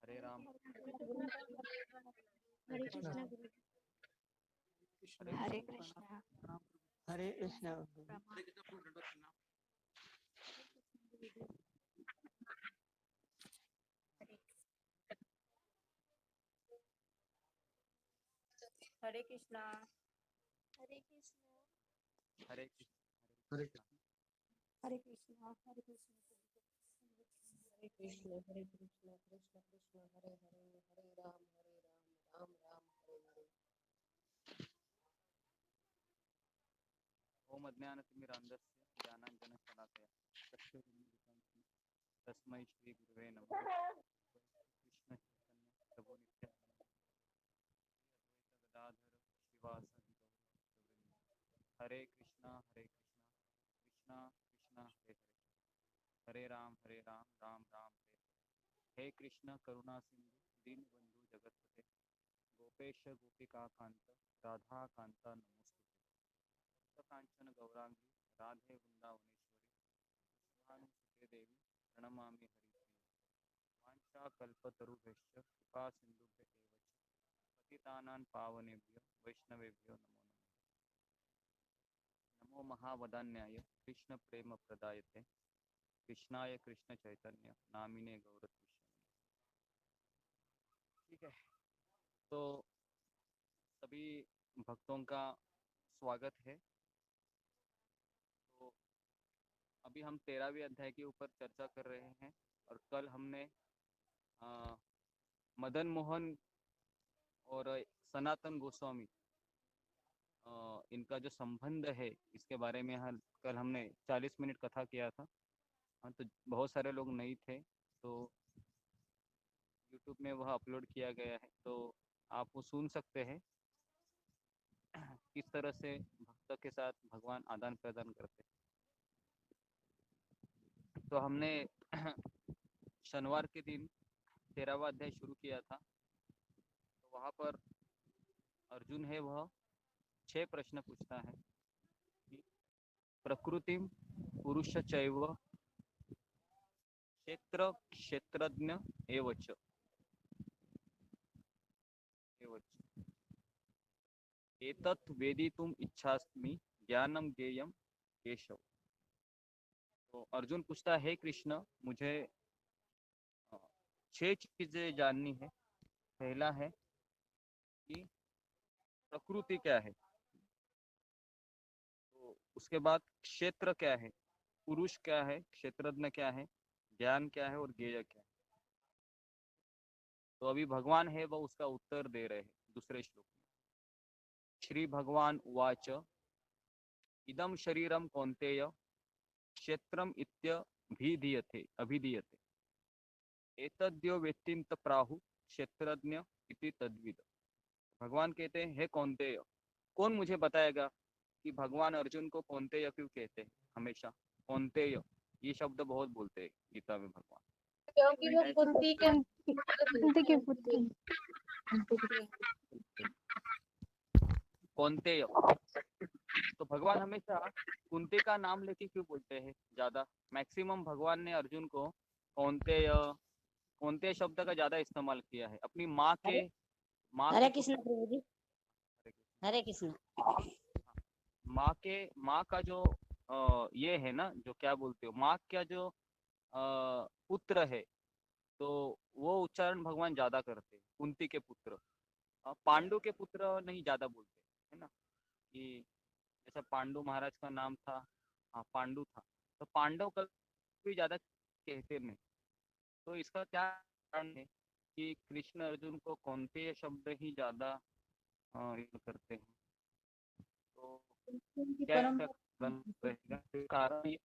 हरे राम। हरे कृष्णा गुरु। हरे कृष्णा। हरे कृष्णा। हरे कृष्णा। हरे कृष्णा। हरे हरे हरे कृष्णा। हरे कृष्णा। हरे कृष्ण कृष्ण कृष्ण हरे हरे, हरे राम राम राम हरे हरे। ओम अज्ञानतिमिरान्धस्य ज्ञानाञ्जनशलाकया चक्षुरुन्मिलितं तस्मै श्री गुरुवे नमः। कृष्ण चैतन्य प्रभु नित्यानंद अद्वैत गदाधर शिवासादि गौरभक्तवृंद। हरे कृष्णा कृष्णा कृष्णा हरे हरे, हरे राम राम राम हरे हरे। हे कृष्ण करुणा सिंधु दीनबंधु जगतपते गोपेश गोपिका कांत राधा कांता नमोस्तुते। कांचन गौरांगी राधे वृंदावनेश्वरी भानुसुते देवी प्रणमामि हरिप्रिये। वाञ्छाकल्पतरुभ्यश्च कृपा सिन्धुभ्य एव च पतितानां पावनेभ्यो वैष्णवेभ्यो नमो नमः। नमो महावदान्याय कृष्ण प्रेम प्रदायते कृष्णाय कृष्ण चैतन्य नामिने गौरकृष्ण। ठीक है, तो सभी भक्तों का स्वागत है। तो अभी हम 13वें अध्याय के ऊपर चर्चा कर रहे हैं और कल हमने मदन मोहन और सनातन गोस्वामी इनका जो संबंध है इसके बारे में कल हमने 40 मिनट कथा किया था। हाँ, तो बहुत सारे लोग नहीं थे तो YouTube में वह अपलोड किया गया है, तो आप वो सुन सकते हैं किस तरह से भक्त के साथ भगवान आदान प्रदान करते हैं। तो हमने शनिवार के दिन 13वां अध्याय शुरू किया था। तो वहाँ पर अर्जुन है वह 6 प्रश्न पूछता है कि प्रकृतिम पुरुष चैव क्षेत्र क्षेत्रज्ञ एवच एतत् वेदितुम इच्छास्मि ज्ञानम ज्ञेयम केशव। तो अर्जुन पूछता है कृष्ण मुझे 6 चीजें जाननी है। पहला है कि प्रकृति क्या है, तो उसके बाद क्षेत्र क्या है, पुरुष क्या है, क्षेत्रज्ञ क्या है, ज्ञान क्या है और ज्ञेय क्या है। तो अभी भगवान है वह उसका उत्तर दे रहे हैं दूसरे श्लोक में। श्री भगवान उवाच इदम शरीरम कौन्तेय क्षेत्रम इत्यभिधीयते अभिधीयते एतद्यो वेत्तिं प्राहु क्षेत्रज्ञ इति तद्विद। भगवान कहते हैं हे कौन्तेय, कौन मुझे बताएगा कि भगवान अर्जुन को कौन्तेय क्यों कहते हैं। हमेशा कौन्तेय ये शब्द बहुत बोलते हैं गीता में भगवान, क्योंकि वो कुंती के पुत्री। कौन्तेय। तो भगवान हमेशा कुंती का नाम लेके क्यों बोलते हैं ज्यादा। मैक्सिमम भगवान ने अर्जुन को कौन्तेय कौन्तेय शब्द का ज्यादा इस्तेमाल किया है अपनी माँ के हरे कृष्ण प्रभु जी। हरे कृष्ण। माँ का जो ये है ना, जो क्या बोलते हो, माँ का जो पुत्र है, तो वो उच्चारण भगवान ज्यादा करते हैं कुंती के पुत्र। पांडु के पुत्र नहीं ज्यादा बोलते है ना, कि जैसा पांडु महाराज का नाम था, हाँ पांडु था, तो पांडव का भी ज्यादा कहते नहीं। तो इसका क्या कारण है कि कृष्ण अर्जुन को कौन्तेय शब्द ही ज्यादा यूज करते हैं। तो क्या इसका कारण रहेगा। कारण ये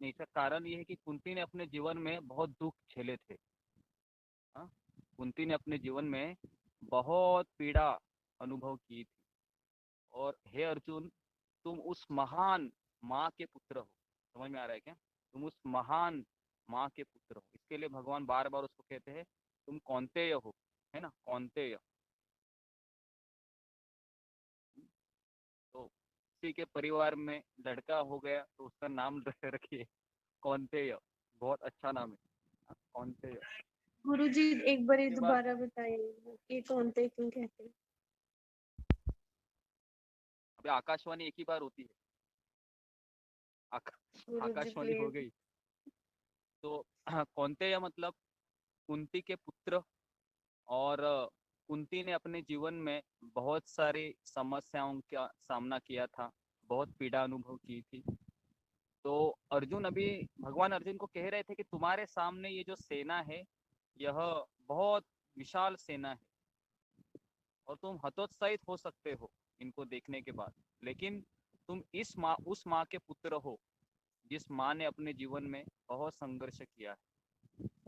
नहीं, इसका कारण ये है कि कुंती ने अपने जीवन में बहुत दुख झेले थे। हाँ, कुंती ने अपने जीवन में बहुत पीड़ा अनुभव की थी। और हे अर्जुन, तुम उस महान माँ के पुत्र हो। समझ में आ रहा है क्या, तुम उस महान माँ के पुत्र हो। इसके लिए भगवान बार बार उसको कहते हैं तुम कौन्तेय हो, है ना, कौन्तेय। तो किसी के परिवार में लड़का हो गया तो उसका नाम रखिए कौन्तेय, बहुत अच्छा नाम है। कौनतेय। गुरुजी एक बार उसके बाद दोबारा बताइए कि कौनते क्यों कहते हैं। अभी आकाशवाणी एक ही बार होती है। गुरुजी आकाशवाणी हो प्लीज। गई। तो कौनतेय मतलब कुंती के पुत्र। और कुंती ने अपने जीवन में बहुत सारी समस्याओं का सामना किया था, बहुत पीड़ा अनुभव की थी। तो अर्जुन अभी भगवान अर्जुन को कह रहे थे कि तुम्हारे सामने ये जो सेना है, यह बहुत विशाल सेना है और तुम हतोत्साहित हो सकते हो इनको देखने के बाद, लेकिन तुम इस माँ उस माँ के पुत्र हो जिस माँ ने अपने जीवन में बहुत संघर्ष किया है।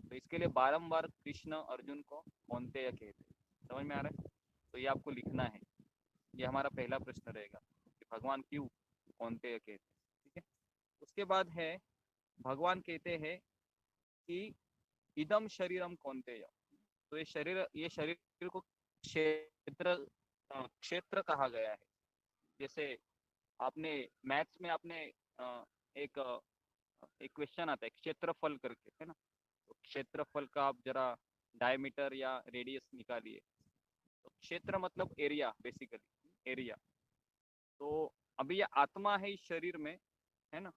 तो इसके लिए बारंबार कृष्ण अर्जुन को कौनतेय कहते हैं। समझ में आ रहा है? तो ये आपको लिखना है। ये हमारा पहला प्रश्न रहेगा कि भगवान क्यों कौनतेय कहते हैं। ठीक है। उसके बाद है, भगवान कहते हैं कि इदम शरीरम कौनतेय। तो ये शरीर को क्षेत्र कहा गया है। जैसे आपने मैथ्स में आपने एक एक क्वेश्चन आता है क्षेत्रफल करके, है ना। तो क्षेत्रफल का आप जरा डायमीटर या रेडियस निकालिए। तो क्षेत्र मतलब एरिया, बेसिकली एरिया। तो अभी ये आत्मा है इस शरीर में, है ना।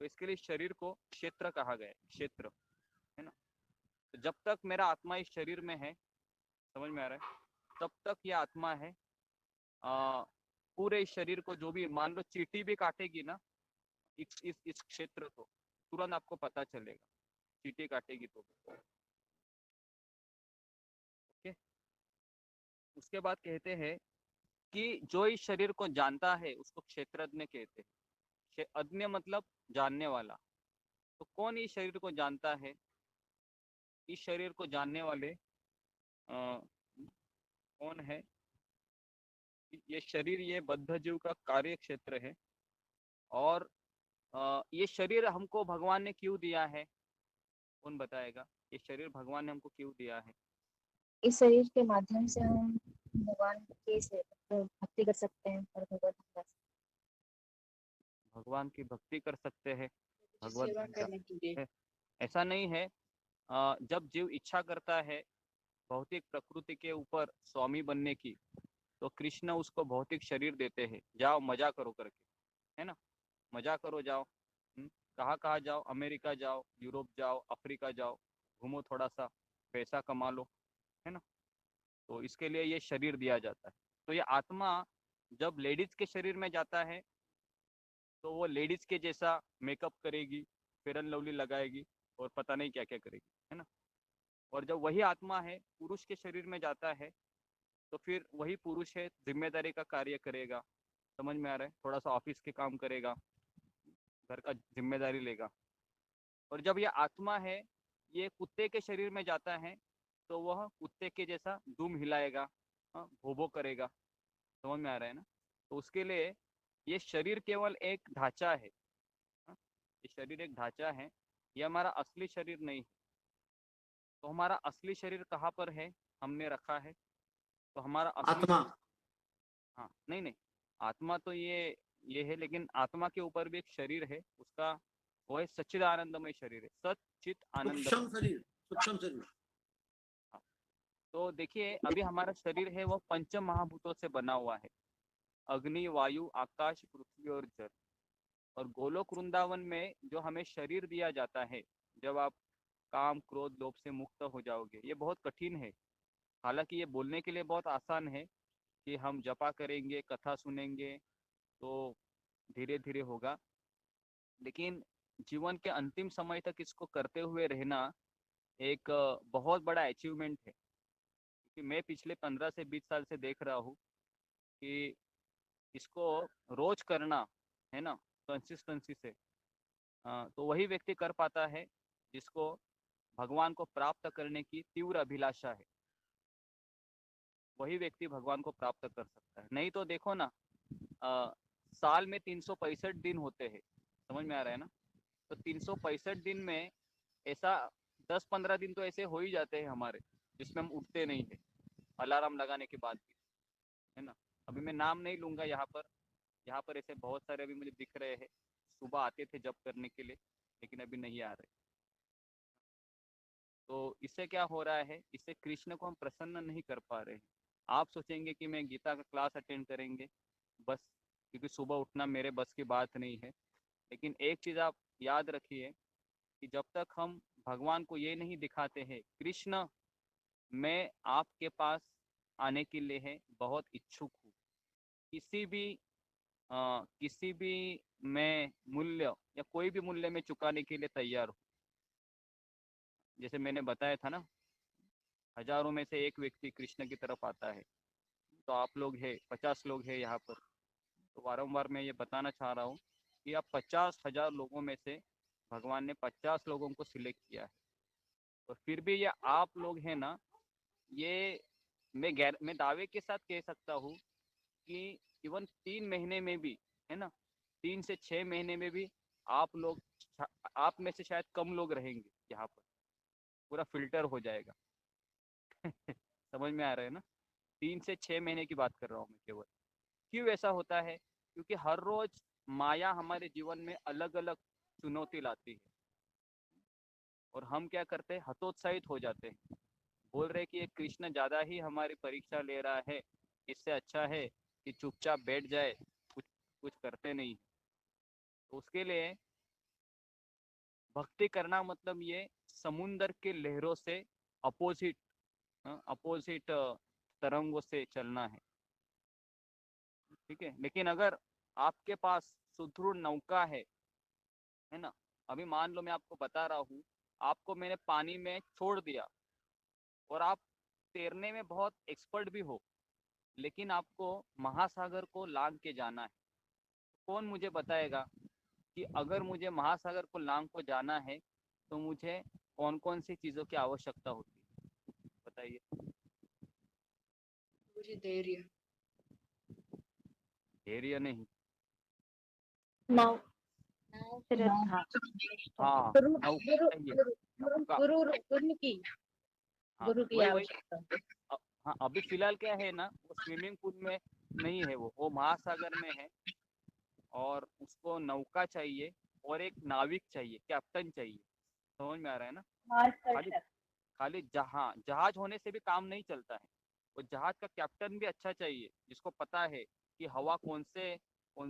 तो इसके लिए शरीर को क्षेत्र कहा गया है, क्षेत्र, है ना। तो जब तक मेरा आत्मा इस शरीर में है, समझ में आ रहा है, तब तक ये आत्मा है। आ, पूरे शरीर को जो भी, मान लो चींटी भी काटेगी ना इस क्षेत्र को, तुरंत आपको पता चलेगा चींटी काटेगी तो। ओके। उसके बाद कहते हैं कि जो इस शरीर को जानता है उसको क्षेत्रज्ञ कहते हैं। अज्ञ मतलब जानने वाला। तो कौन इस शरीर को जानता है? इस शरीर को जानने वाले कौन है? ये शरीर, ये बद्ध जीव का कार्य क्षेत्र है। और ये शरीर हमको भगवान ने क्यों दिया है? कौन बताएगा ये शरीर भगवान ने हमको क्यों दिया है? इस शरीर के माध्यम से हम भगवान की भक्ति कर सकते हैं और भगवत गीता भगवान की भक्ति कर सकते हैं, भगवत सेवा गीता करने के लिए। है। ऐसा नहीं है। जब जीव इच्छा करता है भौतिक प्रकृति के ऊपर स्वामी बनने की, तो कृष्ण उसको भौतिक शरीर देते हैं, जाओ मजा करो करके, है ना। मजा करो, जाओ। कहाँ कहाँ जाओ? अमेरिका जाओ, यूरोप जाओ, अफ्रीका जाओ, घूमो, थोड़ा सा पैसा कमा लो, है ना। तो इसके लिए ये शरीर दिया जाता है। तो ये आत्मा जब लेडीज के शरीर में जाता है तो वो लेडीज के जैसा मेकअप करेगी, फेयर एंड लवली लगाएगी और पता नहीं क्या क्या करेगी, है ना। और जब वही आत्मा है पुरुष के शरीर में जाता है, तो फिर वही पुरुष है, जिम्मेदारी का कार्य करेगा। समझ में आ रहा है? थोड़ा सा ऑफिस के काम करेगा, घर का जिम्मेदारी लेगा। और जब ये आत्मा है ये कुत्ते के शरीर में जाता है, तो वह कुत्ते के जैसा दुम हिलाएगा, भोभो करेगा। समझ में आ रहा है ना? तो उसके लिए ये शरीर केवल एक ढांचा है। ये शरीर एक ढांचा है, ये हमारा असली शरीर नहीं है। तो हमारा असली शरीर कहाँ पर है हमने रखा है? तो हमारा असली आत्मा। शरीर, हाँ नहीं नहीं, आत्मा तो ये है, लेकिन आत्मा के ऊपर भी एक शरीर है उसका, वो है सच्चिद आनंदमय शरीर है, सच्चित सूक्ष्म आनंदमय। शरीर, सूक्ष्म शरीर। हाँ। तो देखिए अभी हमारा शरीर है वो पंच महाभूतों से बना हुआ है, अग्नि, वायु, आकाश, पृथ्वी और जल। और गोलोक वृंदावन में जो हमें शरीर दिया जाता है, जब आप काम क्रोध लोभ से मुक्त हो जाओगे, ये बहुत कठिन है। हालांकि ये बोलने के लिए बहुत आसान है कि हम जपा करेंगे, कथा सुनेंगे तो धीरे धीरे होगा, लेकिन जीवन के अंतिम समय तक इसको करते हुए रहना एक बहुत बड़ा अचीवमेंट है। क्योंकि मैं पिछले 15 से 20 साल से देख रहा हूँ कि इसको रोज करना, है ना, कंसिस्टेंसी से, तो वही व्यक्ति कर पाता है जिसको भगवान को प्राप्त करने की तीव्र अभिलाषा है। वही व्यक्ति भगवान को प्राप्त कर सकता है। नहीं तो देखो ना, साल में 365 दिन होते हैं, समझ में आ रहा है ना। तो 365 दिन में ऐसा 10-15 दिन तो ऐसे हो ही जाते हैं हमारे, जिसमें हम उठते नहीं है अलार्म लगाने के बाद भी, है ना। अभी मैं नाम नहीं लूंगा यहाँ पर ऐसे बहुत सारे अभी मुझे दिख रहे हैं, सुबह आते थे जब करने के लिए, लेकिन अभी नहीं आ रहे। तो इससे क्या हो रहा है, इससे कृष्ण को हम प्रसन्न नहीं कर पा रहे हैं। आप सोचेंगे कि मैं गीता का क्लास अटेंड करेंगे बस, क्योंकि सुबह उठना मेरे बस की बात नहीं है। लेकिन एक चीज़ आप याद रखिए कि जब तक हम भगवान को ये नहीं दिखाते हैं, कृष्ण मैं आपके पास आने के लिए है बहुत इच्छुक हूँ, किसी भी मैं मूल्य या कोई भी मूल्य में चुकाने के लिए तैयार हूँ। जैसे मैंने बताया था ना, हजारों में से एक व्यक्ति कृष्ण की तरफ आता है, तो आप लोग हैं, 50 लोग हैं यहाँ पर। तो बारम्बार मैं ये बताना चाह रहा हूँ कि आप 50,000 लोगों में से भगवान ने 50 लोगों को सिलेक्ट किया है। और फिर भी ये आप लोग हैं ना, ये मैं दावे के साथ कह सकता हूँ कि इवन 3 महीने में भी, है ना, 3 से 6 महीने में भी आप लोग, आप में से शायद कम लोग रहेंगे यहाँ पर, पूरा फिल्टर हो जाएगा। समझ में आ रहा है ना? 3 से 6 महीने की बात कर रहा हूँ मैं केवल। क्यों ऐसा होता है? क्योंकि हर रोज माया हमारे जीवन में अलग अलग चुनौती लाती है, और हम क्या करते हैं, हतोत्साहित हो जाते हैं, बोल रहे कि ये कृष्ण ज्यादा ही हमारी परीक्षा ले रहा है, इससे अच्छा है कि चुपचाप बैठ जाए, कुछ कुछ करते नहीं। तो उसके लिए भक्ति करना मतलब ये समुंदर के लहरों से अपोजिट अपोजिट तरंगों से चलना है, ठीक है। लेकिन अगर आपके पास सुदृढ़ नौका है ना, अभी मान लो मैं आपको बता रहा हूँ, आपको मैंने पानी में छोड़ दिया और आप तैरने में बहुत एक्सपर्ट भी हो, लेकिन आपको महासागर को लांग के जाना है। कौन मुझे बताएगा कि अगर मुझे महासागर को लांग को जाना है तो मुझे कौन कौन सी चीजों की आवश्यकता होती है? बताइए। मुझे धैर्य। धैर्य नहीं। नाव। नाव। श्रद्धा। हाँ, गुरु नौका गुरु चाहिए। गुरु नौका। गुरु की हाँ गुरु की वही वही। आवश्यकता। हाँ अभी फिलहाल क्या है ना, वो स्विमिंग पूल में नहीं है, वो महासागर में है, और उसको नौका चाहिए और एक नाविक चाहिए, कैप्टन चाहिए। समझ में आ रहा है ना? खाली खाली जहाज होने से भी काम नहीं चलता है, वो जहाज का कैप्टन भी अच्छा चाहिए, जिसको पता है कि हवा कौन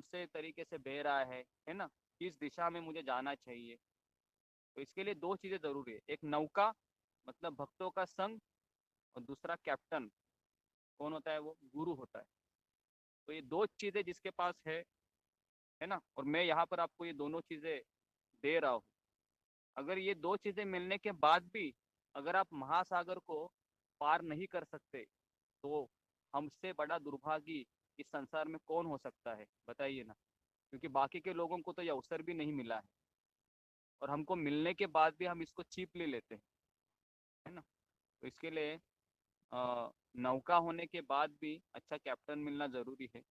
से तरीके से बह रहा है ना, किस दिशा में मुझे जाना चाहिए। तो इसके लिए दो चीजें जरूरी है, एक नौका मतलब भक्तों का संग, और दूसरा कैप्टन। कौन होता है? वो गुरु होता है। तो ये दो चीजें जिसके पास है ना, और मैं यहाँ पर आपको ये दोनों चीजें दे रहा हूँ। अगर ये दो चीजें मिलने के बाद भी अगर आप महासागर को पार नहीं कर सकते, तो हमसे बड़ा दुर्भागी इस संसार में कौन हो सकता है? बताइए ना। क्योंकि बाकी के लोगों को तो ये अवसर भी नहीं मिला है, और हमको मिलने के बाद भी हम इसको चीप ले लेते हैं, है ना। तो इसके लिए नौका होने के बाद भी अच्छा कैप्टन मिलना जरूरी है।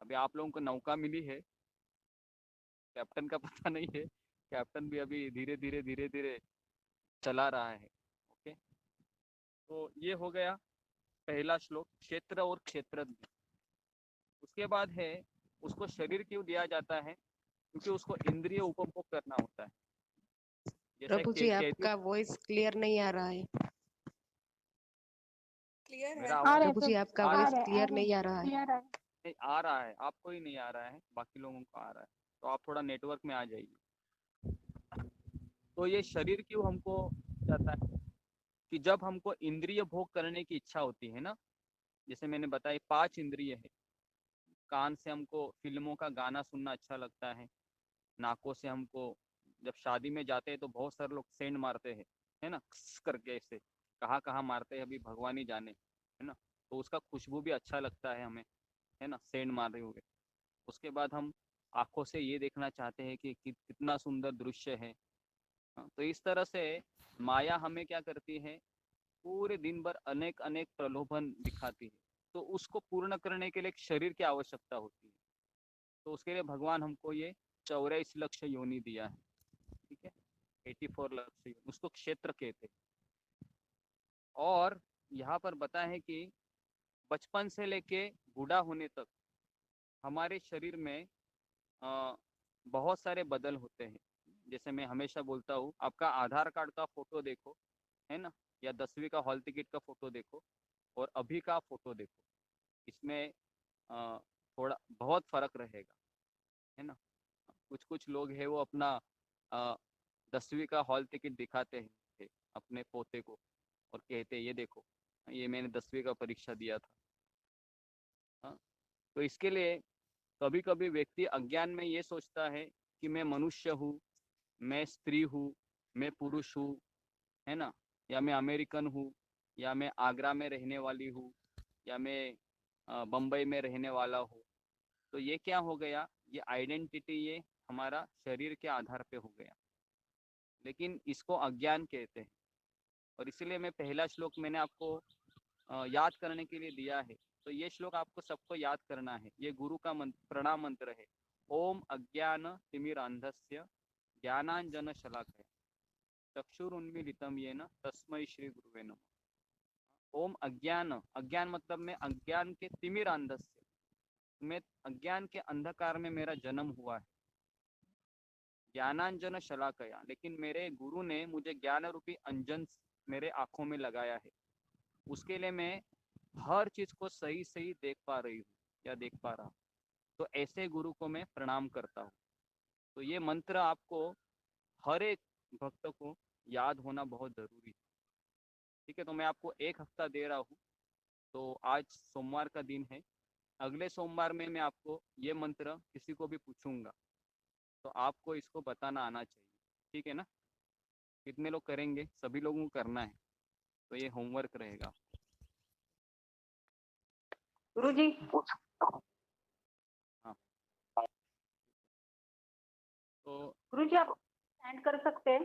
अभी आप लोगों को नौका मिली है, कैप्टन का पता नहीं है। कैप्टन भी अभी धीरे धीरे चला रहा है। ओके, तो ये हो गया पहला श्लोक, क्षेत्र और क्षेत्रज्ञ। उसके बाद है, उसको शरीर क्यों दिया जाता है? क्योंकि उसको इंद्रिय उपभोग करना होता है। जैसे प्रभु जी कहती, आपका वॉइस क्लियर नहीं आ रहा है। क्लियर है। मेरा आ आवाज रहे प्रभु जी तो आपका आ रहा आ वॉइस रहे आ क्लियर रहे नहीं आ रहा है। क्लियर है। नहीं आ रहा है, आपको ही नहीं आ रहा है, बाकी लोगों को आ रहा है। तो आप थोड़ा नेटवर्क में आ जाइए। तो ये शरीर क्यों हमको जाता है? कि जब हमको इंद्रिय भोग करने की इच्छा होती है ना, जैसे मैंने बताया 5 इंद्रिय है। कान से हमको फिल्मों का गाना सुनना अच्छा लगता है, नाकों से हमको, जब शादी में जाते हैं तो बहुत सारे लोग सेंड मारते हैं, है ना, करके ऐसे, कहाँ कहाँ मारते हैं अभी भगवान ही जाने, है ना। तो उसका खुशबू भी अच्छा लगता है हमें, है ना, सेंड मार रहे हुए। उसके बाद हम आंखों से ये देखना चाहते हैं कि कितना सुंदर दृश्य है। हाँ, तो इस तरह से माया हमें क्या करती है, पूरे दिन भर अनेक अनेक प्रलोभन दिखाती है। तो उसको पूर्ण करने के लिए एक शरीर की आवश्यकता होती है। तो उसके लिए भगवान हमको ये 84 लक्ष योनि दिया है, ठीक है, 84 लक्ष योनि, उसको क्षेत्र कहते हैं। और यहाँ पर बता है कि बचपन से लेके बूढ़ा होने तक हमारे शरीर में बहुत सारे बदल होते हैं। जैसे मैं हमेशा बोलता हूँ, आपका आधार कार्ड का फोटो देखो, है ना, या 10वीं का हॉल टिकट का फोटो देखो और अभी का फोटो देखो, इसमें थोड़ा बहुत फर्क रहेगा, है ना। कुछ कुछ लोग हैं वो अपना 10वीं का हॉल टिकट दिखाते हैं अपने पोते को और कहते हैं ये देखो, ये मैंने 10वीं का परीक्षा दिया था। हाँ, तो इसके लिए कभी कभी व्यक्ति अज्ञान में ये सोचता है कि मैं मनुष्य हूँ, मैं स्त्री हूँ, मैं पुरुष हूँ, है ना, या मैं अमेरिकन हूँ, या मैं आगरा में रहने वाली हूँ, या मैं बम्बई में रहने वाला हूँ। तो ये क्या हो गया, ये आइडेंटिटी ये हमारा शरीर के आधार पे हो गया, लेकिन इसको अज्ञान कहते हैं। और इसीलिए मैं पहला श्लोक मैंने आपको याद करने के लिए दिया है। तो ये श्लोक आपको सबको याद करना है, ये गुरु का प्रणाम मंत्र है। ओम अज्ञान तिमिरांधस्य ज्ञानांजन शलाकया चक्षुरुन्मीलितं येन तस्मै श्री गुरुवे नमः। ओम अज्ञान, अज्ञान मतलब मैं अज्ञान के तिमिरांधस्य, मैं अज्ञान के अंधकार में मेरा जन्म हुआ है। ज्ञानांजन शलाकया, लेकिन मेरे गुरु ने मुझे ज्ञान रूपी अंजन मेरे आंखों में लगाया है, उसके लिए मैं हर चीज को सही सही देख पा रही हूँ या देख पा रहा हूँ। तो ऐसे गुरु को मैं प्रणाम करता हूँ। तो ये मंत्र आपको हर एक भक्त को याद होना बहुत जरूरी है। ठीक है, तो मैं आपको 1 हफ्ता दे रहा हूँ। तो आज सोमवार का दिन है, अगले सोमवार में मैं आपको ये मंत्र किसी को भी पूछूंगा, तो आपको इसको बताना आना चाहिए। ठीक है ना, कितने लोग करेंगे? सभी लोगों को करना है, तो ये होमवर्क रहेगा। गुरुजी, हाँ, तो गुरुजी आप सेंड कर सकते हैं?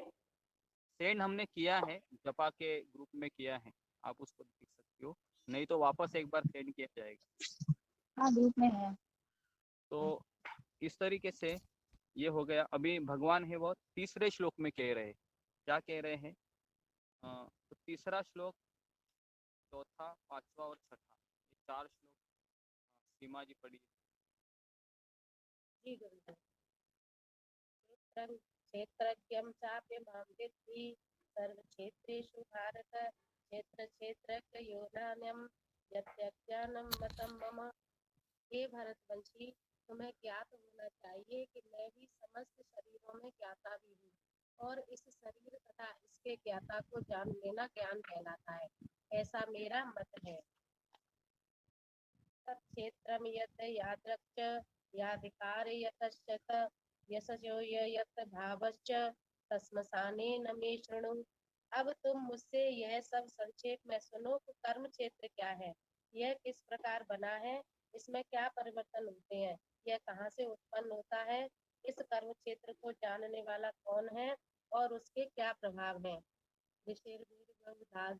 सेंड हमने किया है, जपा के ग्रुप में किया है, आप उसको देख सकते हो, नहीं तो वापस एक बार सेंड किया जाएगा। हाँ ग्रुप में है। तो इस तरीके से ये हो गया। अभी भगवान है वो तीसरे श्लोक में कह रहे हैं, क्या कह रहे हैं? तो तीसरा श्लोक, चौथा, पांचवा और छठा, ये 4 श्लोक सीमा जी पढ़ी। जी गुरुजी। क्षेत्रज्ञं चाप्य मां विद्धि सर्वक्षेत्रेषु भारत क्षेत्रक्षेत्रज्ञयो नान्यं यद्यज्ञानं मतं मम। हे भरतवंशी, तुम्हें ज्ञात होना चाहिए कि मैं भी समस्त शरीरों में ज्ञाता भी हूँ, और इस शरीर तथा इसके ज्ञाता को जान लेना ज्ञान कहलाता है, ऐसा मेरा मत है। तत्क्षेत्रं यत् यादृक् याधिकार यतश्च यशजो यत् भावश्च तस्मसानेन मे शृणु। अब तुम मुझसे यह सब संक्षेप में सुनो कि कर्म क्षेत्र क्या है, यह किस प्रकार बना है, इसमें क्या परिवर्तन होते हैं, यह कहाँ से उत्पन्न होता है, इस कर्म क्षेत्र को जानने वाला कौन है और उसके क्या प्रभाव हैं। ऋषिर्विर्बहुधा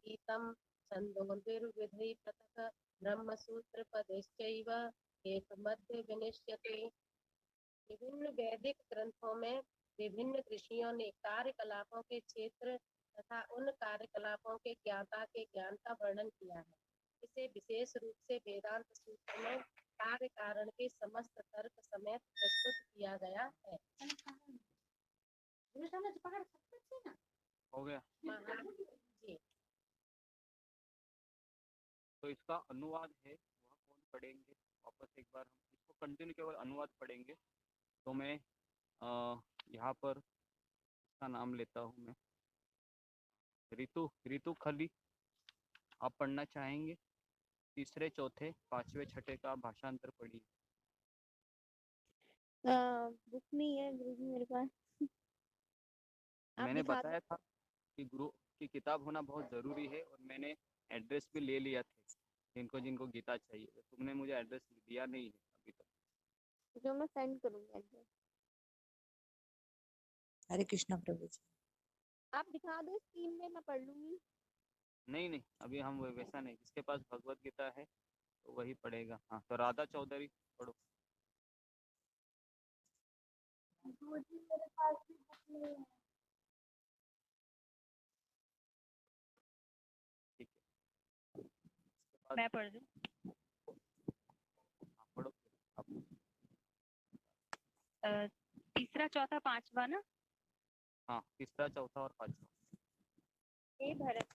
छन्दोर्विर्विधि पृथक् ब्रह्मसूत्र पदैश्चैव एकमद्य विनिश्यते। विभिन्न वैदिक ग्रंथों में विभिन्न ऋषियों ने कार्यकलापों के क्षेत्र तथा उन कार्यकलापों के ज्ञाता के ज्ञान का वर्णन किया है। इसे विशेष रूप से वेदांत सूत्र में कार्य कारण के समस्त तर्क समेत प्रस्तुत किया गया है। हो गया। जी, तो इसका अनुवाद है, वह कौन पढ़ेंगे? वापस एक बार हम इसको कंटिन्यू केवल अनुवाद पढ़ेंगे। तो मैं यहाँ पर इसका नाम लेता हूँ मैं, रितु, रितु खली, आप पढ़ना चाहेंगे? तीसरे, चौथे, पांचवे, छठे का भाषांतर पढ़िए। बुक नहीं है गुरुजी मेरे पास। आप मैंने दिखा दो। बताया था कि गुरु की किताब होना बहुत ज़रूरी है, और मैंने एड्रेस भी ले लिया था जिनको जिनको गीता चाहिए। तो तुमने मुझे एड्रेस दिया नहीं है अभी तक। जो मैं सेंड करूंगी एड्रेस। हरे कृष्णा प्रभु जी। आप दिखा दो स्क्रीन में, मैं पढ़ लूंगी। नहीं नहीं, अभी हम वैसा नहीं, जिसके पास भगवत गीता है तो वही पढ़ेगा। हाँ, तो राधा चौधरी पढ़ो। गुरुजी मेरे पास भी बुक नहीं है। ठीक है, उसके बाद मैं पढ़ दूं? हाँ, पढ़ो आप। तीसरा, चौथा, पांचवा ना? हाँ, तीसरा, चौथा और पांचवा। हे भरत